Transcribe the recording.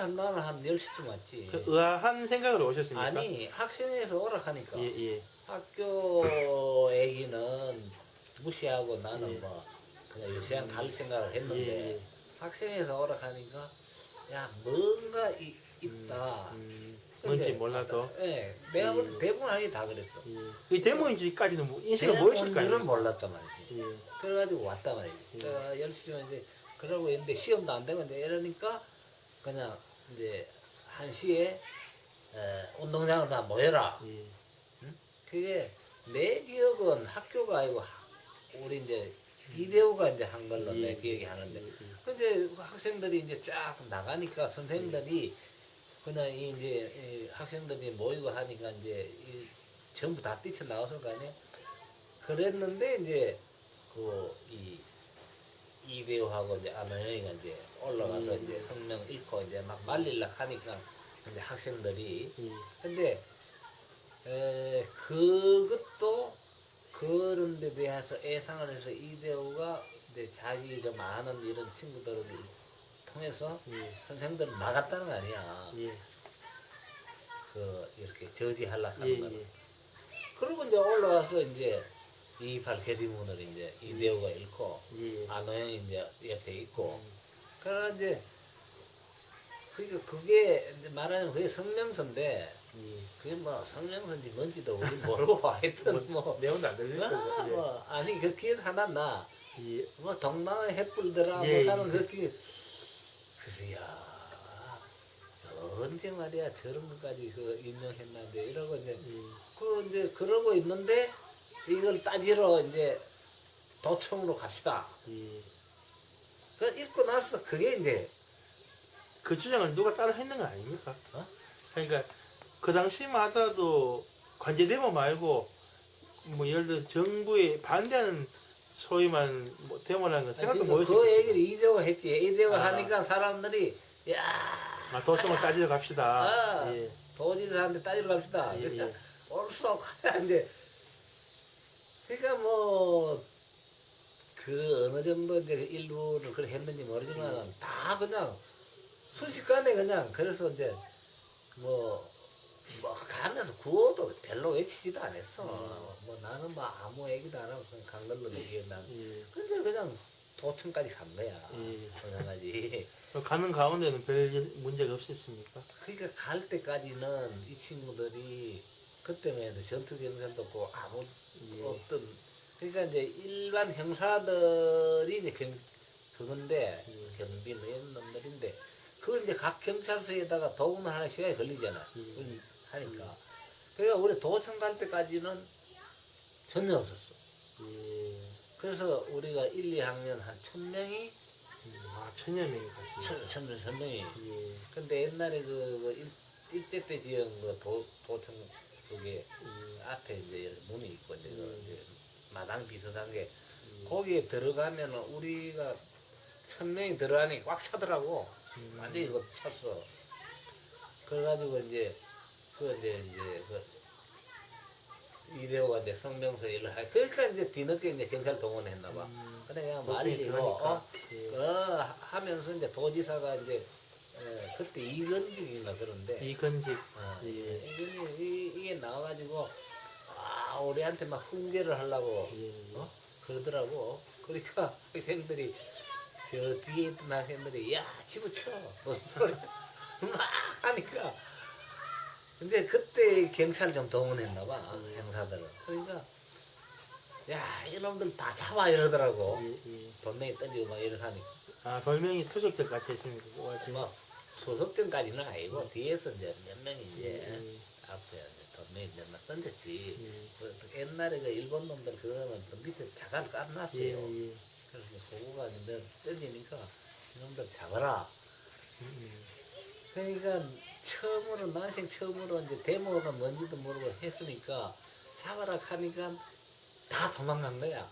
나는 한 10시쯤 왔지. 그 의아한 생각으로 오셨습니까? 아니, 학생회에서 오락하니까. 예, 예. 학교 애기는 무시하고 나는 예. 뭐, 그냥 요새한 갈 생각을 했는데, 예, 예. 학생회에서 오락하니까, 야, 뭔가 있다. 뭔지 근데 몰라도. 예, 내가 볼 때 대부분 하기 다 그랬어. 예. 이 데모인지까지는 인식을 모르실 거 대부분은 아니에요? 몰랐단 말이지. 예. 그래가지고 왔단 말이지. 예. 10시쯤에 이제 그러고 있는데 시험도 안 되고 이제 이러니까 그냥 이제 1시에 운동장으로 다 모여라. 예. 응? 그게 내 기억은 학교가 아니고 우리 이제 이대호가 이제 한 걸로 내 기억이 하는데. 근데 학생들이 이제 쫙 나가니까 선생님들이 그냥 이제 학생들이 모이고 하니까 이제 전부 다 뛰쳐나왔을 거 아니에요. 그랬는데 이제 이대호하고 이제 안호영이가 이제 올라가서 이제 성명 읽고 이제 막 말리려고 하니까 이제 학생들이 근데 그것도 그런 데 대해서 애상을 해서 이대호가 이제 자기 좀 아는 이런 친구들을 통해서 선생들을 막았다는 거 아니야. 예. 이렇게 저지하려고 예, 하는 거는. 예. 그리고 이제 올라가서 이제 228 게시문을 이제 이대호가 읽고 예. 안호영이 이제 옆에 있고 그러나 이제 그게 이제 말하자면 그게 성명서인데 그게 뭐 성명서인지 뭔지도 우리 모르고 하여튼 뭐 내용도 안 들릴 거고. 뭐 아니 그 기억 하나 나. 예. 뭐 동방의 햇불들아 예, 뭐 하는 예. 그게 그래서 야 언제 말이야 저런 것까지 인용했는데 이러고 이제 이제 그러고 있는데 이걸 따지러 이제 도청으로 갑시다. 그 읽고 나서 그게 이제 그 주장을 누가 따로 했는 거 아닙니까? 어? 그러니까 그 당시만 하더라도 관제 데모 말고 뭐 예를 들어 정부에 반대하는 소위만 뭐 데모라는 건 생각도 못 했을 그 얘기를 이대호가 했지. 이대호가 아. 하니까 사람들이 야 도청을 따지러 갑시다. 아, 예. 도지사한테 따지러 갑시다. 예, 그러니까 예. 올수록 가자 이제 그러니까 뭐 그 어느 정도 이제 일부를 그렇게 했는지 모르지만 다 그냥 순식간에 그냥 그래서 이제 뭐 가면서 구호도 별로 외치지도 않았어. 뭐 나는 뭐 아무 얘기도 안 하고 그냥 간 걸로 얘기해 난. 근데 그냥 도청까지 간 거야. 그래가지. 가는 가운데는 별 문제가 없었습니까? 그러니까 갈 때까지는 이 친구들이 그때만 해도 전투경찰도 없고 아무 어떤 그러니까 이제 일반 형사들이 이제 그건데 경비 뭐 이런 놈들인데 그걸 이제 각 경찰서에다가 도움을 하는 시간이 걸리잖아. 하니까. 그러니까 우리 도청 갈 때까지는 전혀 없었어. 그래서 우리가 1, 2학년 한 1000명이 1000여 명이 갔습니다. 1000명이. 근데 옛날에 일제 때 지은 도청 그게 앞에 이제 문이 있고 이제 마당 비슷한 게 거기에 들어가면 우리가 1000명이 들어가니 꽉 차더라고. 완전히 그거 찼어. 그래가지고 이제 이대호가 이제 성명서 일을 그러니까 이제 뒤늦게 이제 경찰 동원했나 봐. 그냥 말리고 하면서 이제 도지사가 이제 그때 이건직인가 그런데 이건직. 이게 나와가지고 우리한테 막 훈계를 하려고 그러더라고. 그러니까 학생들이 저 뒤에 있던 학생들이 야 집어쳐 무슨 소리 막 하니까 근데 그때 경찰 좀 동원했나 봐 형사들은. 그러니까 야 이놈들 다 잡아 이러더라고. 돈내기 던지고 막 이렇게 하니까 돌멩이 투석들 같이 했습니다. 뭐 소속전까지는 아니고 뒤에서 이제 몇 명이 이제 앞에 돈내기 막 던졌지. 옛날에 그 일본 놈들 그거는 밑에 자갈 깔아놨어요. 그래서 그거가 이제 던지니까 이놈들 잡아라. 그러니까 처음으로 난생 처음으로 이제 데모가 뭔지도 모르고 했으니까 잡아라 하니까 다 도망간 거야.